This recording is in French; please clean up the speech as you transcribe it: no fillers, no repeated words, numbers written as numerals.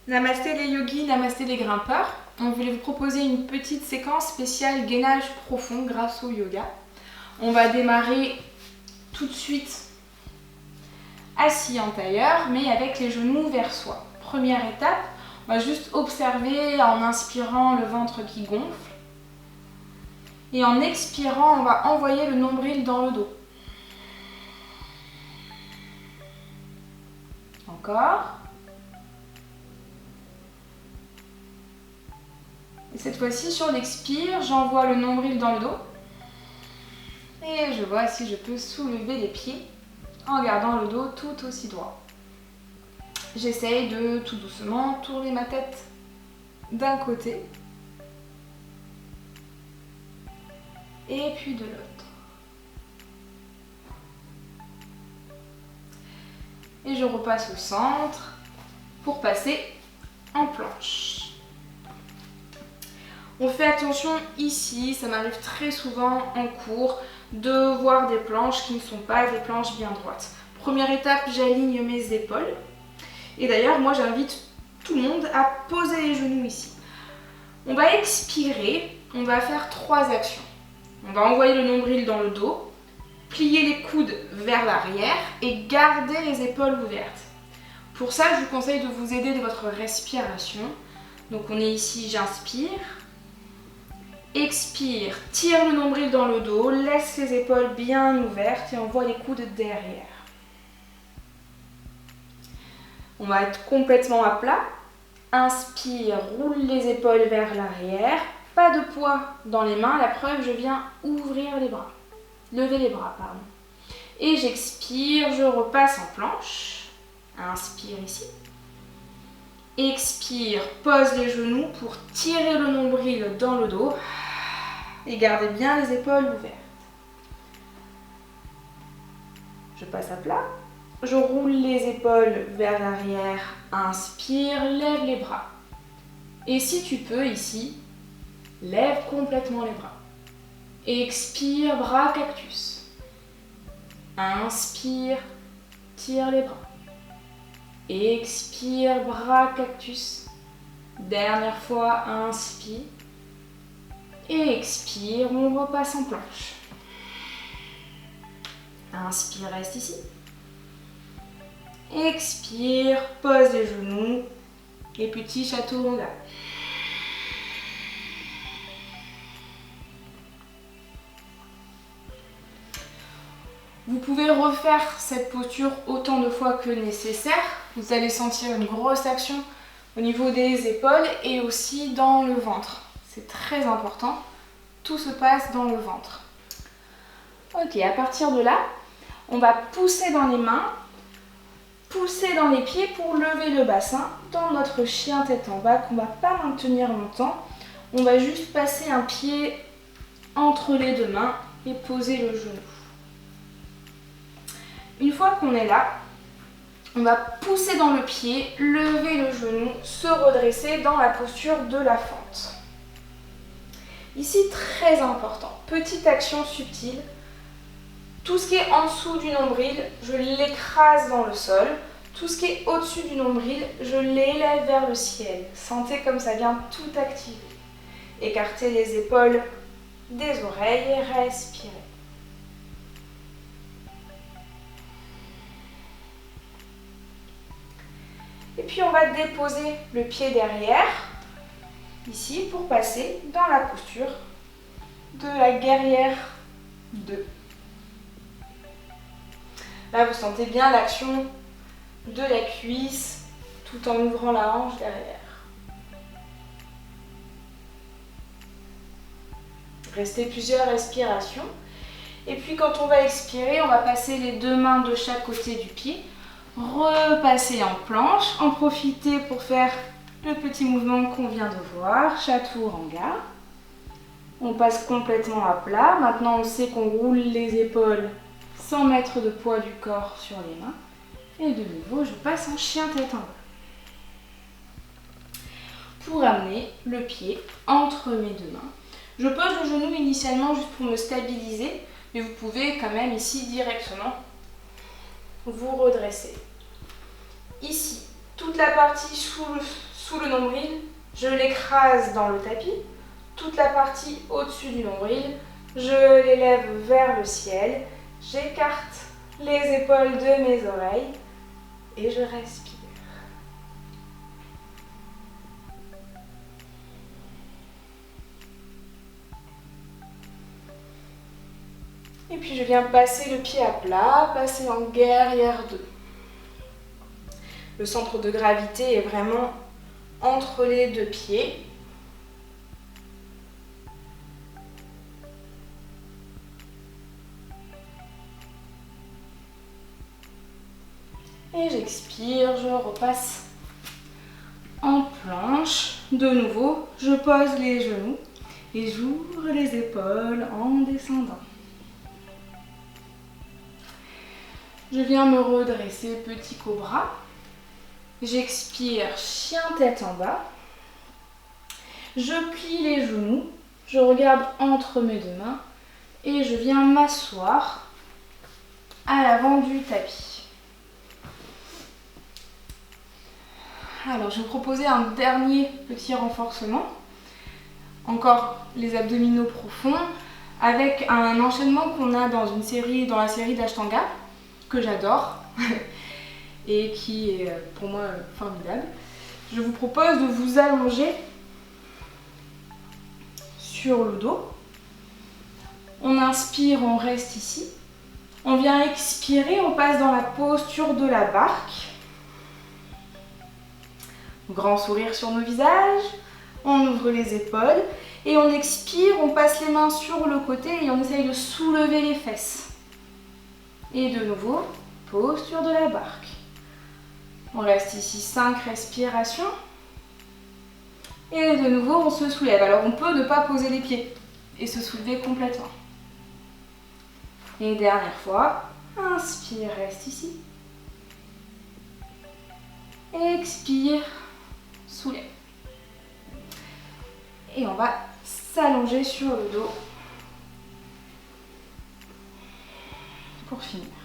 Namasté les yogis, namasté les grimpeurs. On voulait vous proposer une petite séquence spéciale gainage profond grâce au yoga. On va démarrer tout de suite assis en tailleur, mais avec les genoux vers soi. Première étape, on va juste observer en inspirant le ventre qui gonfle. Et en expirant, on va envoyer le nombril dans le dos. Encore. Et cette fois-ci, sur l'expire, j'envoie le nombril dans le dos. Et je vois si je peux soulever les pieds en gardant le dos tout aussi droit. J'essaye de tout doucement tourner ma tête d'un côté et puis de l'autre. Et je repasse au centre pour passer en planche. On fait attention ici, ça m'arrive très souvent en cours de voir des planches qui ne sont pas des planches bien droites. Première étape, j'aligne mes épaules. Et d'ailleurs, moi j'invite tout le monde à poser les genoux ici. On va expirer, on va faire 3 actions. On va envoyer le nombril dans le dos, plier les coudes vers l'arrière et garder les épaules ouvertes. Pour ça, je vous conseille de vous aider de votre respiration. Donc on est ici, j'inspire. Expire, tire le nombril dans le dos, laisse les épaules bien ouvertes et envoie les coudes derrière. On va être complètement à plat. Inspire, roule les épaules vers l'arrière. Pas de poids dans les mains, la preuve, je viens ouvrir les bras. Lever les bras, pardon. Et j'expire, je repasse en planche. Inspire ici. Expire, pose les genoux pour tirer le nombril dans le dos et gardez bien les épaules ouvertes. Je passe à plat, je roule les épaules vers l'arrière, inspire, lève les bras. Et si tu peux ici, lève complètement les bras. Expire, bras cactus. Inspire, tire les bras. Expire, bras cactus. Dernière fois, inspire. Et expire, on repasse en planche. Inspire, reste ici. Expire, pose les genoux. Et petit chaturanga. Vous pouvez refaire cette posture autant de fois que nécessaire. Vous allez sentir une grosse action au niveau des épaules et aussi dans le ventre. C'est très important. Tout se passe dans le ventre. Ok, à partir de là, on va pousser dans les mains, pousser dans les pieds pour lever le bassin dans notre chien tête en bas qu'on ne va pas maintenir longtemps. On va juste passer un pied entre les deux mains et poser le genou. Une fois qu'on est là, on va pousser dans le pied, lever le genou, se redresser dans la posture de la fente. Ici, très important, petite action subtile. Tout ce qui est en dessous du nombril, je l'écrase dans le sol. Tout ce qui est au-dessus du nombril, je l'élève vers le ciel. Sentez comme ça vient tout activer. Écartez les épaules des oreilles et respirez. Et puis on va déposer le pied derrière, ici, pour passer dans la posture de la guerrière 2. Là, vous sentez bien l'action de la cuisse tout en ouvrant la hanche derrière. Restez plusieurs respirations. Et puis quand on va expirer, on va passer les 2 mains de chaque côté du pied. Repasser en planche, en profiter pour faire le petit mouvement qu'on vient de voir, chaturanga. On passe complètement à plat. Maintenant, on sait qu'on roule les épaules sans mettre de poids du corps sur les mains. Et de nouveau, je passe en chien tête en bas. Pour amener le pied entre mes 2 mains. Je pose le genou initialement juste pour me stabiliser, mais vous pouvez quand même ici directement vous redresser. Ici, toute la partie sous sous le nombril, je l'écrase dans le tapis. Toute la partie au-dessus du nombril, je l'élève vers le ciel. J'écarte les épaules de mes oreilles et je respire. Et puis je viens passer le pied à plat, passer en guerrière 2. Le centre de gravité est vraiment entre les deux pieds. Et j'expire, je repasse en planche. De nouveau, je pose les genoux et j'ouvre les épaules en descendant. Je viens me redresser, petit cobra. J'expire, chien tête en bas. Je plie les genoux, je regarde entre mes deux mains et je viens m'asseoir à l'avant du tapis. Alors, je vais vous proposer un dernier petit renforcement. Encore les abdominaux profonds avec un enchaînement qu'on a dans la série d'Ashtanga que j'adore et qui est pour moi formidable. Je vous propose de vous allonger sur le dos. On inspire, on reste ici. On vient expirer, on passe dans la posture de la barque. Grand sourire sur nos visages. On ouvre les épaules et on expire, on passe les mains sur le côté et on essaye de soulever les fesses. Et de nouveau, posture de la barque. On reste ici 5 respirations. Et de nouveau, on se soulève. Alors, on peut ne pas poser les pieds et se soulever complètement. Et dernière fois, inspire, reste ici. Expire, soulève. Et on va s'allonger sur le dos pour finir.